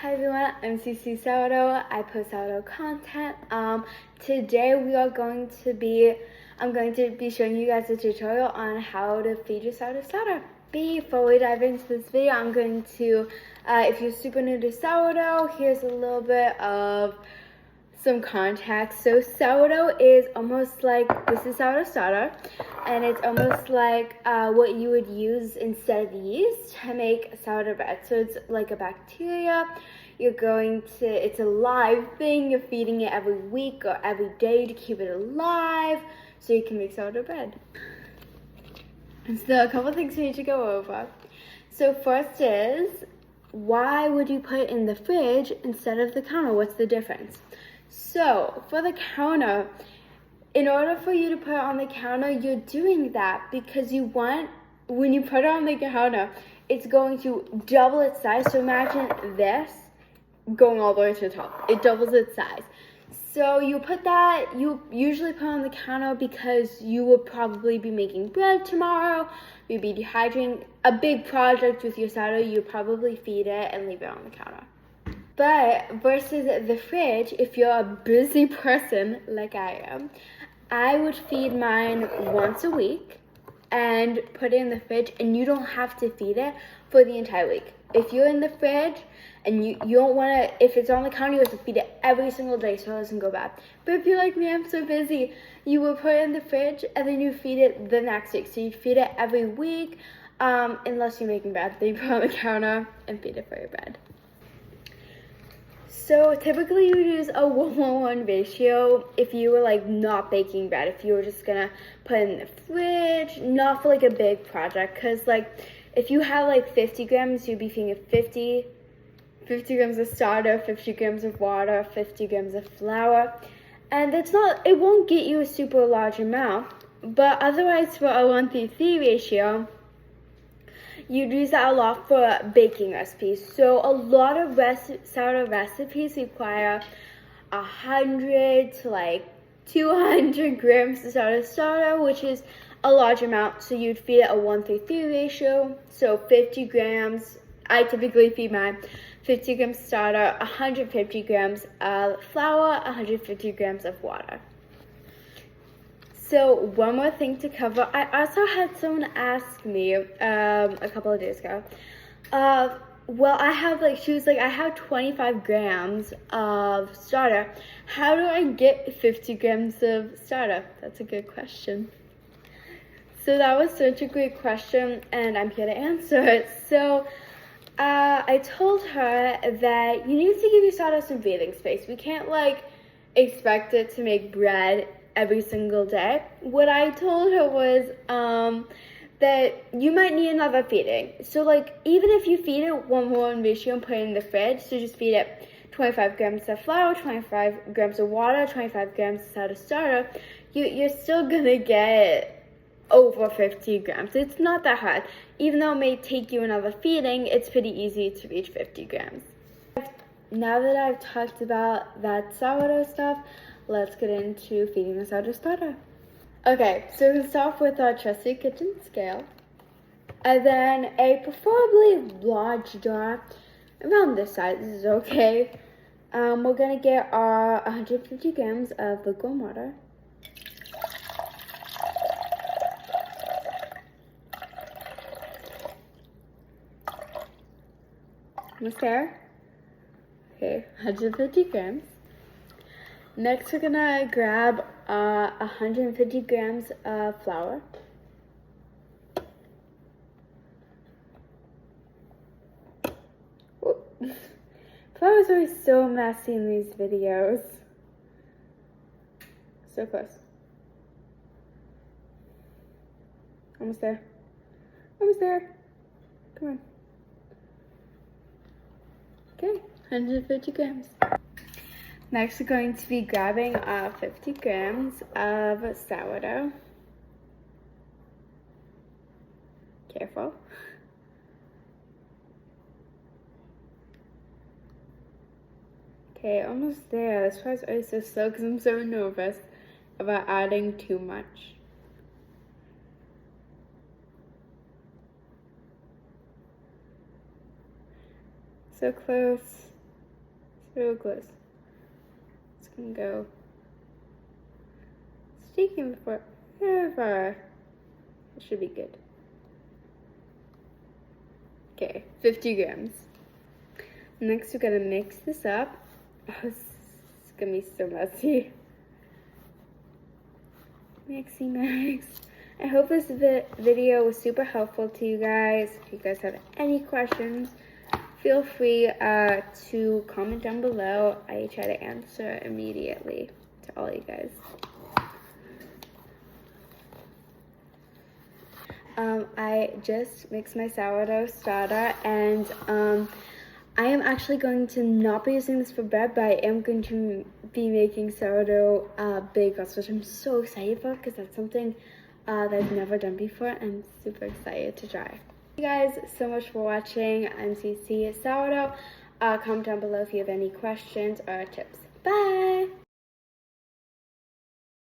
Hi everyone, I'm CC Sourdough. I post sourdough content. Today I'm going to be showing you guys a tutorial on how to feed your sourdough starter. Before we dive into this video, I'm going to, if you're super new to sourdough, here's a little bit of some context. So sourdough is almost like, this is sourdough starter, and it's almost like what you would use instead of yeast to make sourdough bread. So it's like a bacteria. It's a live thing. You're feeding it every week or every day to keep it alive so you can make sourdough bread. So a couple things we need to go over. So first is, why would you put it in the fridge instead of the counter? What's the difference? So for the counter, in order for you to put it on the counter, you're doing that because when you put it on the counter, it's going to double its size. So imagine this going all the way to the top. It doubles its size. So you usually put it on the counter because you will probably be making bread tomorrow. You'll be dehydrating a big project with your sourdough. You probably feed it and leave it on the counter. But versus the fridge, if you're a busy person like I am, I would feed mine once a week and put it in the fridge, and you don't have to feed it for the entire week. If you're in the fridge and you don't want to, if it's on the counter, you have to feed it every single day so it doesn't go bad. But if you're like me, I'm so busy, you would put it in the fridge and then you feed it the next week. So you'd feed it every week, unless you're making bread. Then you put it on the counter and feed it for your bread. So typically you would use a 1:1 ratio if you were like not baking bread, if you were just gonna put it in the fridge, not for like a big project, because like if you have like 50 grams, you'd be feeding it 50 grams of starter, 50 grams of water, 50 grams of flour, and it won't get you a super large amount, but otherwise for a 1:3 ratio, you'd use that a lot for baking recipes. So a lot of sourdough recipes require 100 to like 200 grams of starter, which is a large amount. So you'd feed it a 1:3 ratio. So 50 grams. I typically feed mine 50 grams starter, 150 grams of flour, 150 grams of water. So one more thing to cover. I also had someone ask me a couple of days ago. She was like, I have 25 grams of starter. How do I get 50 grams of starter? That's a good question. So that was such a great question, and I'm here to answer it. So I told her that you need to give your starter some breathing space. We can't like expect it to make bread every single day. What I told her was that you might need another feeding. So like even if you feed it 1:1 ratio and put it in the fridge, so just feed it 25 grams of flour, 25 grams of water, 25 grams of starter, you're still gonna get over 50 grams. It's not that hard. Even though it may take you another feeding, it's pretty easy to reach 50 grams. Now that I've talked about that sourdough stuff, let's get into feeding the sourdough starter. Okay, so we can start off with our trusty kitchen scale, and then a preferably large jar, around this size is okay. We're gonna get our 150 grams of lukewarm water. Almost there. Okay, 150 grams. Next, we're gonna grab 150 grams of flour. Flour is always so messy in these videos. So close. Almost there. Almost there. Come on. Okay, 150 grams. Next, we're going to be grabbing 50 grams of sourdough. Careful. Okay, almost there. This part's always so slow because I'm so nervous about adding too much. So close. real close. It's gonna go sticking forever. It should be good. Okay, 50 grams. Next, we're gonna mix this up. Oh, it's gonna be so messy. Mixy mix. I hope this video was super helpful to you guys. If you guys have any questions, feel free to comment down below. I try to answer immediately to all you guys. I just mixed my sourdough starter, and I am actually going to not be using this for bread, but I am going to be making sourdough bagels, which I'm so excited for because that's something that I've never done before. I'm super excited to try. Thank you guys so much for watching. I'm CC Sourdough. Comment down below if you have any questions or tips. Bye!